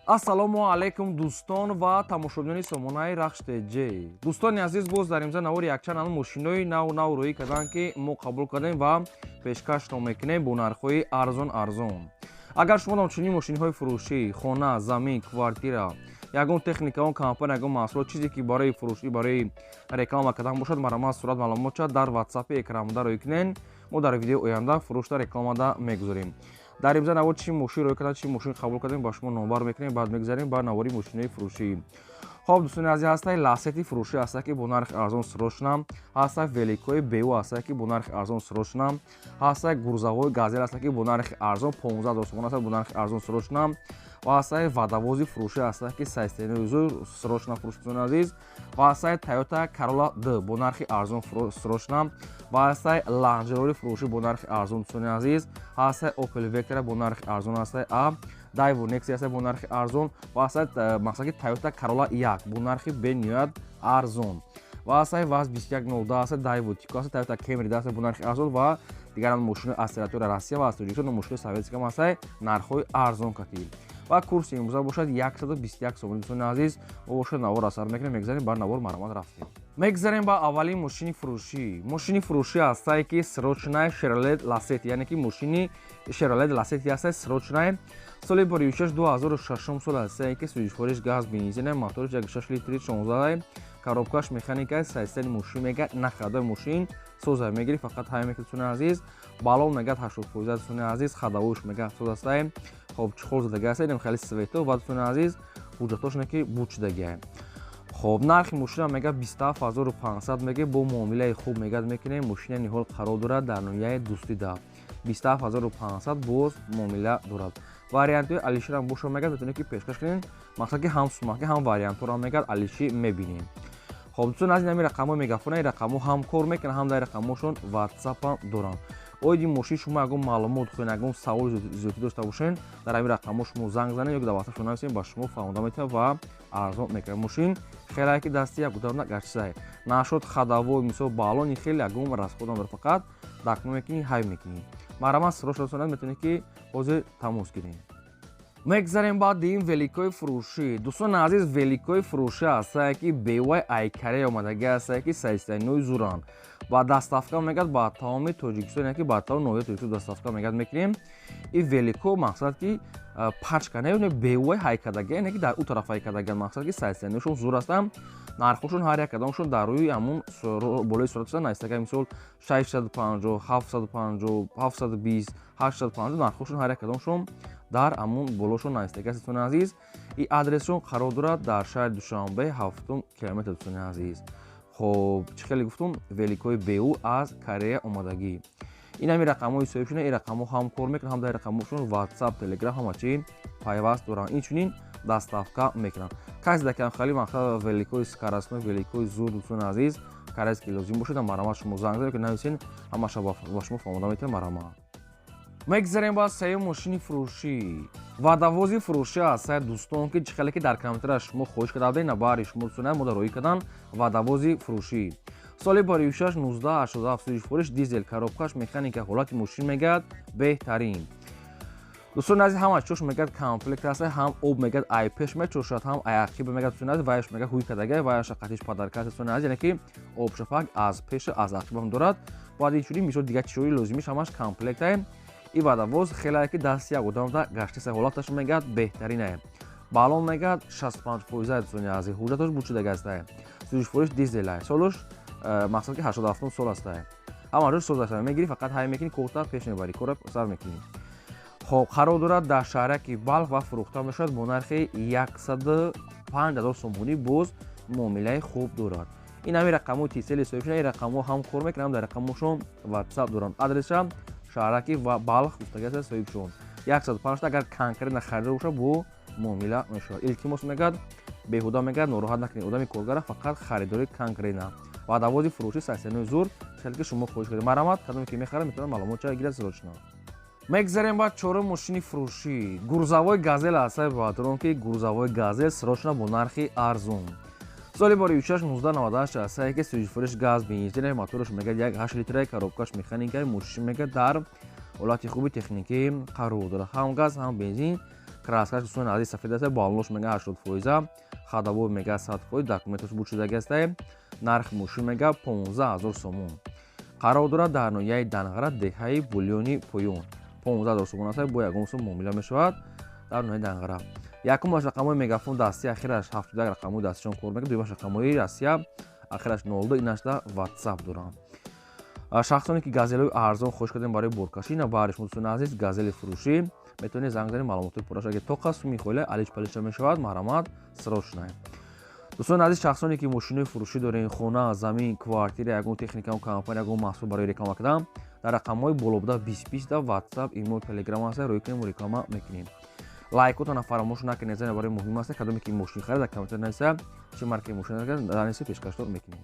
ассалому алайкум дӯстон ва тамошобинони сомонаи рахште ҷ. Дӯстони азиз, боз дар имза навори якчанд мошинои нав рӯӣ карданд, ки мо қабул кардем ва пешкашро мекунем бо нархҳои арзон. Агар шумо дар чунин мошинҳои фурӯшӣ, хона, замин, квартира, ягон техника, он компания, ягон маҳсулот, чизе ки барои фурӯшӣ, барои реклама кардан бошад, маромад сурат маълумотша дар WhatsApp экранамода рӯй кунен. Мо дар видеои оянда фурӯшда рекламада мегузорем. Дар имза навор чӣ мошин рӯй кардем, чӣ мошин қабул кардем, ба шумо номбар мекунем, баъд мегзарем ба навори мошинои фурӯшӣ. Хоб дӯстони азиз, ҳастай ласети фурӯшӣ ҳаста, ки бо нархи арзон срочна, ҳастай великои беу ҳаста, ки бо нархи арзон срочна, ҳастай гурзавои газел ҳаста, ки бо нархи арзон 15 000 сомон ҳаста, бо нархи арзон срочна, ва ҳастай вадавози фурӯшӣ ҳаста, ки 69 000 срочна фурӯш дӯстони азиз, ва ҳастай Toyota Corolla D бо нархи арзон срочна, ва ҳастай Land Rover фурӯшӣ бо нархи арзон дӯстони азиз, ҳастай Opel Vectra бо нархи арзон ҳастай А, Daewoo Nexia ҳастай бо нархи арзон, ва ҳастай мақсади Toyota Corolla 1 бо нархи бениҳоят арзон, ва ҳастай ВАЗ 2110 ҳастай Daewoo Tico ҳастай Toyota Camry ҳастай бо нархи арзон, ва дигар мошинои аз территорияи Россия ва аз Тоҷикистон мошинои советские ҳастай нархҳои арзон катӣ. ва курси имрӯза бошад 121 сомон. Дӯстони азиз, мо бошад навор асар мекунем, мегзарем бар навор маромад рафтем. Мегзарем ба аввалин мошини фурӯшӣ. Мошини фурӯшӣ ҳастае, ки срочнаи Chevrolet Lacetti, яъне ки мошини Chevrolet Lacetti ҳастае срочнаи соли бори 2006 сол ҳастае, ки сӯзишвориш газ бензине, моториш 1.6 литри 16, коробкаш механикаи сайстани мошин мегӯяд, нақадаи мошин соза мегирӣ, фақат ҳай мекунед дӯстони азиз. Балон мегӯяд 80% дӯстони азиз, хадавоиш мегӯяд соз ҳастае, хоб чухол задагӣ ҳастае, инам хеле свето ва дӯстони азиз ҳуҷҷатош не ки буд шудагиае. Хоб нархи мошина мегӯяд 27500 мегӯяд, бо муомилаи хуб мегӯяд мекунем, мошина ниҳол қарор дорад дар ноҳияи Дӯстида. 27500 боз муомила дорад. Вариантҳои алиширам бошад мегӯяд, метавонед ки пешкаш кунед, мақсад ки ҳам сумаки ҳам вариантҳоро мегӯяд алишӣ мебинем. Хоб дӯстони азиз, ин ҳами рақамҳои мегафона, ин рақамҳо ҳам кор мекунанд, ҳам дар рақамҳошон WhatsApp доранд. Оиди мошин шумо ягон маълумот хоҳед, ягон саволи зиёдӣ дошта бошед, дар ҳамин рақамҳо шумо занг занед ё дар WhatsApp шумо нависед, ба шумо фаҳмода метавонад ва арзон мекунад. Мошин хеле ки дасти як одам гашта, нашод хадавой мисол балони хеле ягон расходам дорад, фақат дакмо мекунӣ, ҳай мекунӣ. Маромад срочна дӯстон азиз, метавонед ки ҳозир тамос гиред. Мегзарем ба дим великои фурӯшӣ. Дӯстони азиз, великои фурӯшӣ ҳастае, ки беои айкаре омадагӣ ҳастае, ки 39 зуран ва доставка мегӯяд ба тамоми Тоҷикистон, яки ба тамоми ноҳияи Тоҷикистон доставка мегӯяд мекунем. Ин велико мақсад ки пачка не беои ҳайкадагӣ, яъне ки дар у тараф ҳайкадагӣ, мақсад ки 39шон зур ҳастанд. Нархҳошон ҳар як кадомшон дар рӯи ҳамун болои сурат ҳастанд, настага мисол 650, 750, 720, 850, нархҳошон ҳар як кадомшон дар ҳамун болошон настага аст. Дӯстони азиз, ин адресшон қарор дорад дар шаҳри Душанбе 7 километр. Дӯстони азиз, хоб чӣ хеле гуфтум, великои беу аз Корея омадагӣ. Ин ҳами рақамҳои соҳибшона, ин рақамҳо ҳам кор мекунанд, ҳам дар рақамҳошон WhatsApp, Telegram ҳама чӣ пайваст доранд. Инчунин доставка мекунанд. Кайсе дакам хали мақсад великои скоростной, великои зуд, дӯстони азиз, кайсе ки лозим бошад, маромад шумо занг занед, ки нависед, ҳамаша ба шумо фаҳмода метавонад маромад. Мегзарем ба сеюм мошини фурӯшӣ. Вадавози фурӯшӣ ҳастае дӯстон, ки чӣ хеле ки дар комментария шумо хоҳиш кардед, ина баъри шумо дӯстони азиз, мо дар роҳӣ кардан вадавози фурӯшӣ. Соли бори 1987 сӯзишвориш дизел, коробкаш механика, ҳолати мошин мегӯяд беҳтарин. Дӯстони азиз, ҳама чош мегӯяд комплект ҳастае, ҳам об мегӯяд айпеш мечошад, ҳам айақиб мегӯяд. Дӯстони азиз, вайаш мегӯяд ҳуйкадагӣ, вайаш қатиш падаркас. Дӯстони азиз, яъне ки обшафак аз пеша аз ақибам дорад. Баъд инчунин мисол дигар чизҳои лозимиш ҳамаш комплектае. Ин вадавоз хеле ки дасти як одамда гаштасе, ҳолаташ мегӯяд беҳтаринае. Балон мегӯяд 65%. Дӯстони азиз, ҳуҷҷатош буд шудагӣ ҳастае. Сӯзишвориш дизелае, солош мақсад ки 87 сол ҳастае. ҳама ҷош соз ҳастае, мегирӣ, фақат ҳай мекунӣ, корта пеш мебарӣ, кора сар мекунӣ. хоб қарор дорад дар шаҳраки Балх ва фурӯхта мешавад бо нархи 105000 сомонӣ, боз муомилаи хуб дорад. ин ҳами рақамҳои тисели соҳибшона, ин рақамҳо ҳам кор мекунанд, дар рақамҳошон WhatsApp доранд. адресшам шаҳраки Балх гуфтагӣ ҳастае соҳибшон. 105 агар конкретна харида бошад, бо муомила мешавад. илтимос мегӯяд, беҳуда мегӯяд, нороҳат накунед одами коргара, фақат харидори конкретна. Вадавози фурӯшӣ 39 зур, чӣ ки шумо хоҳиш кардед. маромад кадоме ки мехарад, метавонад маълумотша гирад срочна. Мегзарем ба чорум мошини фурӯшӣ. Гурзавои газел ҳастае, баҳодурон ки гурзавои газел срочна бо нархи арзон. соли бори 1998 ҳастае, ки сӯзишвориш газ бензине, моториш мегӯяд 1.8 литра, коробкаш механикаи мошин мегӯяд дар ҳолати хуби техникӣ қарор дорад. ҳам газ, ҳам бензин краскаш дӯстони азиз сафед аст, балонаш мега 80%, хадавой мега 100%, документаш буд шудаги аст. Нархи мошин мега 15000 сомон. Қарор дорад дар ноҳияи Данғара деҳаи Булёни Пӯён. 15000 сомон аст, бо ягон сум муомила мешавад дар ноҳияи Данғара. Якумаш рақамҳои мегафон дастии ахираш 71 рақамҳои дастишон кор мекунад. Дуюмаш рақамҳои Россия ахираш 02, инаш да WhatsApp доранд. Шахсоне ки газелҳои арзон хоҳиш кардем барои боркашӣ, ина баҳриш дӯстони азиз газели фурӯшӣ метавонед занг занед, маълумоти пурраш. Агар то қас суми хоҳед алиш палиша мешавад, маҳрамат срочная. дӯстони азиз, шахсоне ки мошинои фурӯшӣ дорен, хона, замин, квартира, ягон техникаон компания, ягон маҳсул барои реклама кардан, дар рақамҳои болобуда 2020 да WhatsApp, email, Telegram аст, рӯй кунем реклама мекунем. Лайкотона фаромош накунед, зани барои муҳим аст. Кадоме ки мошин харид дар комментар нависа, чӣ маркаи мошин аст, дар нависа пешкаштор мекунем.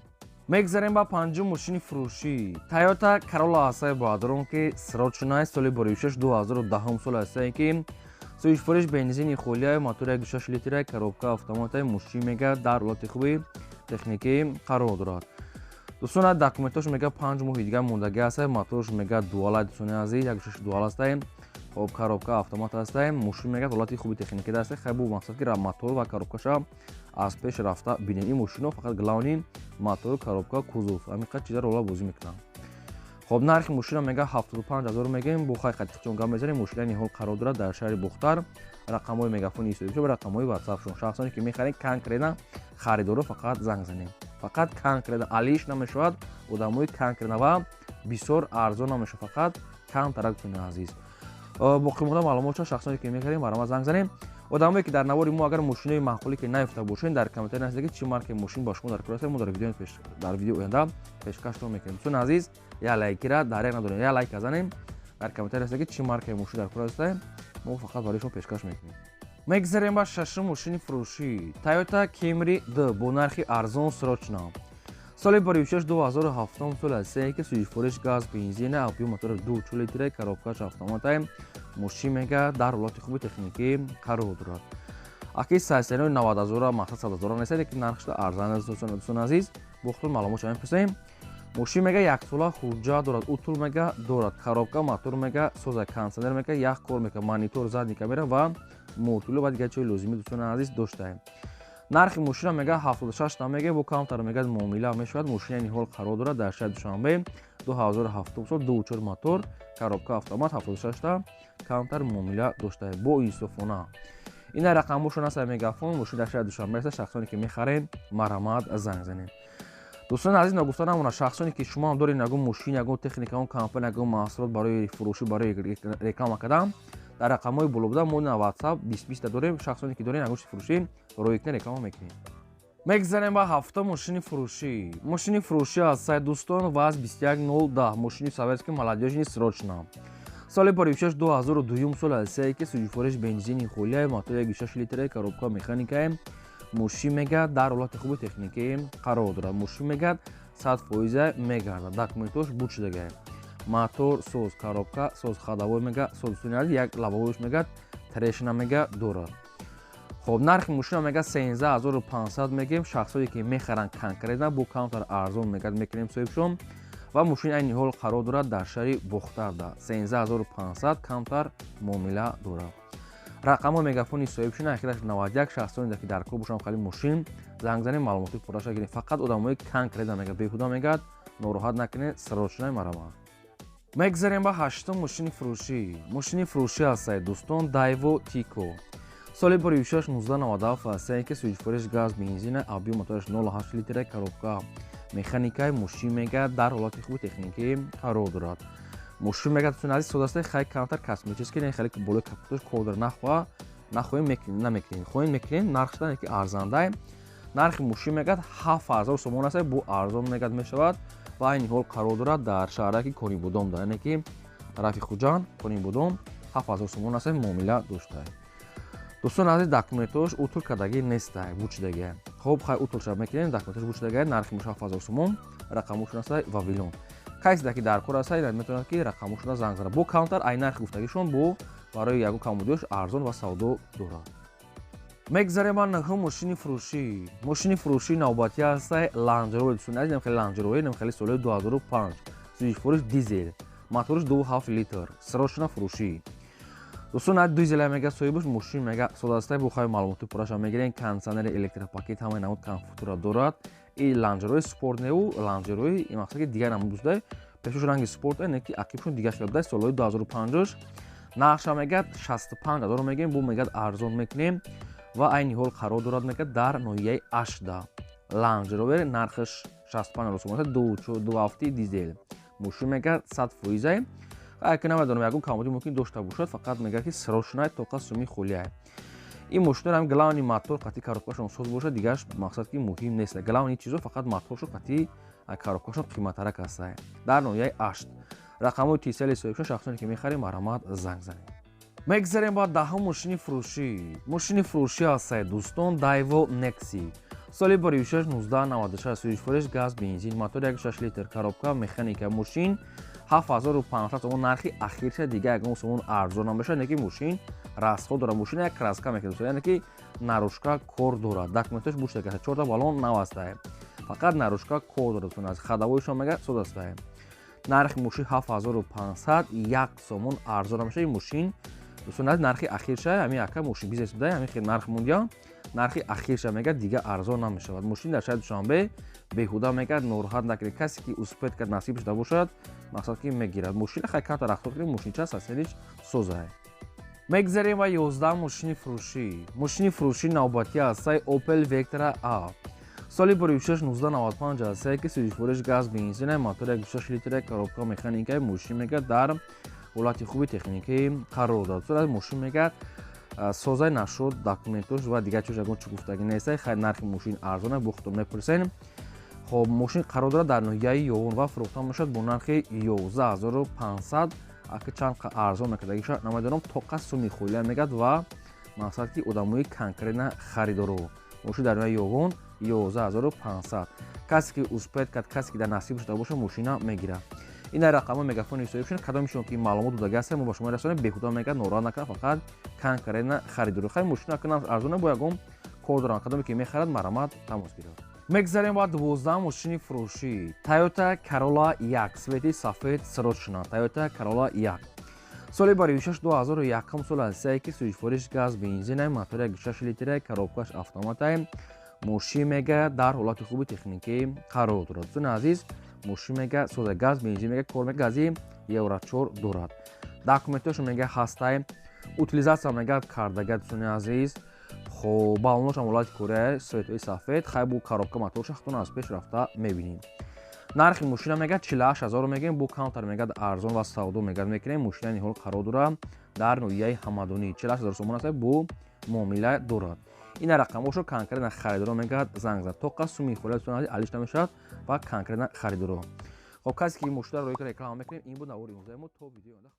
Мегзарем ба панҷум мошини фурӯшӣ. Toyota Corolla аст баъдрон ки срочная соли 46 2010 сол аст ки суишфуриш бензини холия мотори 1.6 литра коробка автомата мошин мега дар ҳолати хуби техникӣ қарор дорад. дӯстон документош мега 5 моҳи дигар мондаги аст. моторш мега дуал, дӯстони азиз 1.6 дуал аст. хоб коробка автомат аст. мошин мега ҳолати хуби техникӣ аст. хабу мақсад ки мотор ва коробкаша аз пеш рафта бинем. ин мошино фақат главни мотор, коробка, кузов ҳамин чиза рола бозӣ мекунанд. хоб нархи мошина мега 75000 мегем. бо хай хатиқчон гап мезанем. мошина ниҳол қарор дорад дар шаҳри Бухтар. рақамҳои мегафони историша ва рақамҳои WhatsApp-шон. шахсоне ки мехаред конкретна харидоро фақат занг занем. фақат конкретна алиш намешавад. одамои конкретна ва бисёр арзон намешавад. фақат камтарак дӯстони азиз. боқӣ монда маълумотша шахсоне ки мехарем барома занг занем. одамое ки дар навори мо агар мошинои маъқуле ки наёфта бошед, дар комментар нависед ки чӣ маркаи мошин ба шумо дар кор аст. мо дар видеои оянда пешкаштор мекунем. дӯстони азиз, я лайкира дареғ надорем. я лайка занем. дар комментар нависед ки чӣ маркаи мошин дар кор аст. мо фақат барои шумо пешкаш мекунем. мегзарем ба шашум мошини фурӯшӣ. Toyota Camry D бо нархи арзон срочно. соли 46 2007 сол аст ки суишфуриш газ, бензин, объем мотори 2.4 литра, коробкаш автомата мошин мега дар ҳолати хуби техникӣ қарор дорад. аки сайсанои 90000 мақсад 100000 нест, лекин нархша арзан аст. дӯстони азиз, бо худтон маълумотша мепурсем. мошин мега яксола хуҷҷат дорад, утул мега дорад, коробка, мотор мега соза, кондитсионер мега ях кор мекунад, монитор, задни камера ва мотуло ва дигар чиzoи лозимӣ дӯстони азиз доштаем. нархи мошина мега 76 намега, бо камтар мега муомила мешавад. мошина ниҳол қарор дорад дар шаҳри Душанбе. 2007 сол 2.4 мотор, коробка автомат 76 та камтар муомила доштаем бо инсофона. ина рақамҳошон аст мегафон. мошин дар шаҳри Душанбе аст. шахсоне ки мехарен маҳрамат занг занем. дӯстони азиз, нагуфта намонад, шахсоне ки шумо ҳам доред ягон мошин, ягон техника, ягон компания, ягон маҳсулот барои фурӯшӣ, барои реклама кардан, дар рақамҳои болобуда мо на WhatsApp 2020 дорем. шахсоне ки дорен ягон чизи фурӯшӣ рӯй кунед, реклама мекунем. мегзарем ба ҳафтум мошини фурӯшӣ. мошини фурӯшӣ аст дӯстон ВАЗ 21010 мошини советский молодежный срочно. соли 46 2002 сол аст ки суишфуриш бензини холия мотори 1.6 литра коробка механика мошин мега дар ҳолати хуби техникӣ қарор дорад. мошин мега 100% мегардад. документош буд шудаги мотор соз, коробка соз, хадавой мега соз. дӯстони азиз, як лабовойш мега трешна мега дорад. хоб нархи мошина мега 13500 мегем. шахсое ки мехаранд конкретна бо камтар арзон мега мекунем соҳибшон ва мошин айни ҳол қарор дорад дар шаҳри Бухтарда. 13500 камтар муомила дорад. рақамҳои мегафони соҳибшон ахираш 91. шахсоне ки дар кор бошанд хали мошин занг занем, маълумоти пурраша гирем. фақат одамои конкретна мега беҳуда мегад, нороҳат накунед, срочная маҳрамат. мегзарем ба ҳаштум мошини фурӯшӣ. мошини фурӯшӣ аст дӯстон Daewoo Tico. соли 46 1997 аст ки суишфуриш газ, бензин, объем мотораш 0.8 литра, коробка механика мошин мега дар ҳолати хуби техникӣ қарор дорад. мошин мега дӯстони азиз сода аст, хай камтар косметически не, хеле болои капотош кодер нахоҳем намекунем, хоҳем мекунем. нархша ки арзанда. нархи мошин мега 7000 сомон аст, бо арзон мега мешавад ва айни ҳол қарор дорад дар шаҳраки Конибудом, дар ки тарафи Хуҷанд, Конибудом 7000 сомон аст, муомила доштаем. дӯстони азиз, документош утул кардаги нест, буд шудаги. хоб хай утулша мекунем, документош буд шудаги, нархи мошин 7000 сомон, рақамошон аст Вавилон. кайсида ки дар кор аст, метавонад ки рақамошона занг занад. бо камтар ай нархи гуфтагишон бо барои ягон коммодиёш арзон ва савдо дорад. мегзарем ба наҳум мошини фурӯшӣ. мошини фурӯшии навбатӣ аст Land Rover. дӯстони азиз, намхели Land Rover, намхели соли 2005. суишфуриш дизел, моториш 2.7 литр, срочно фурӯшӣ. дӯстон ад дӯзела мега соҳибаш мошин мега содастай бухои маълумоти пурраша мегирен кондитсионери электропакет ҳамаи намуд комфутура дорад и ланҷерои спорт неу ланҷерои мақсади дигар намуд дӯстай пешош ранги спорт неки ақибшон дигар хелда солҳои 2050 нақша мегад 65 000 мегем бу мегад арзон мекунем ва айни ҳол қарор дорад мегад дар ноҳияи ашда ланҷеровер нархаш 65 000 сомон 2 ҳафти дизел мошин мегад 100% ки намедонам ягон камоди мумкин дошта бошад фақат мегӯяд ки срочная тока суми хулия ин мошинро ҳам главни мотор қати коробкашон соз бошад дигараш мақсад ки муҳим нест главни чизо фақат моторшо қати коробкашон қиматтарак аст дар ноҳияи ашт рақамҳои тисали соҳибшон шахсоне ки мехарем маромат занг занед мегзарем ба даҳум мошини фурӯшӣ ҳастае дӯстон Daewoo Nexi соли бори 1996 сӯзишвориш газ бензин мотори 1.6 литр коробка механика мошин 7500 сомон нархи ахирша дига ягон сомон арзон намешад неки мошин расход дорад мошин як краска мекунад яъне ки нарушка кор дорад документаш бушта ка 4 баллон нав астае фақат нарушка кор дорад аз хадавоишон мега сод астае нархи мошин 7500 1 сомон арзон намешад ин мошин дӯстон нархи ахирша ҳамин ака мошин бизнес буда ҳамин хел нарх мондия нархи ахирша мегӯяд дига арзон намешавад мошин дар шаҳри душанбе беҳуда мегӯяд нороҳат накунед касе ки успед кард насиб шуда бошад мақсад ки мегирад мошина хай карта рафтор кунед мошинча соседиш созае мегзарем ба 11 мошини фурӯшӣ навбатӣ ҳастаи Opel Vectra A соли бори 1995 ҳастае ки сӯзишвориш газ бензина мотори 1.6 литр коробка механикаи мошин мегӯяд дар ҳолати хуби техникӣ қарор дорад сурат мошин мегӯяд созай нашуд документош ва дигар чиз ягон гуфтагӣ нест хай нархи мошин арзона бо худтон мепурсен хоб мошин қарор дорад дар ноҳияи ёвон ва фурӯхта мешавад бо нархи 11500 аки чанд арзон мекардагиша намедонам тоқа суми хулия мегӯяд ва мақсад ки одамои конкретна харидоро мошин дар ноҳияи ёвон 11500 касе ки успед кард касе ки дар насиб шуда боша мошина мегирад ин рақамҳои мегафони соҳибшон кадомишон ки маълумот будагӣ ҳастанд мо ба шумо расонем беҳуда мегӯяд нороҳат накунад фақат конкретна харидоро хай мошина кунам арзона бо ягон кор доранд кадоме ки мехарад маромат тамос гирад мегзарем ба 12 мошини фурӯшӣ Toyota Corolla 1 свети сафед срочно Toyota Corolla 1 соли бори 2001 сол ҳастае ки сӯзишвориш газ бензина мотори 1.6 литр коробкаш автоматае мошин мега дар ҳолати хуби техникӣ қарор дорад дӯстони азиз мошин мега соза газ бензин мега кор мега гази евро 4 дорад документош мега ҳастае утилизатсия мега кардага дӯстони азиз хоб балонош ҳам ҳолати корея светои сафед хай бу коробка моторш хатон аз пеш рафта мебинем нархи мошина мега 48 000 мегем бу каунтар мега арзон ва савдо мега мекунем мошина ҳол қарор дорад дар ноҳияи ҳамадонӣ 48 000 сомон аст бу муомила дорад ин рақамошо конкретна харидоро мегӯяд занг зад тоқа суми хулия дӯстони азиз алиш намешавад ва конкретна харидоро хоб касе ки мошинаро роҳи реклама мекунем ин буд навори имрӯзаи мо то видеои оянда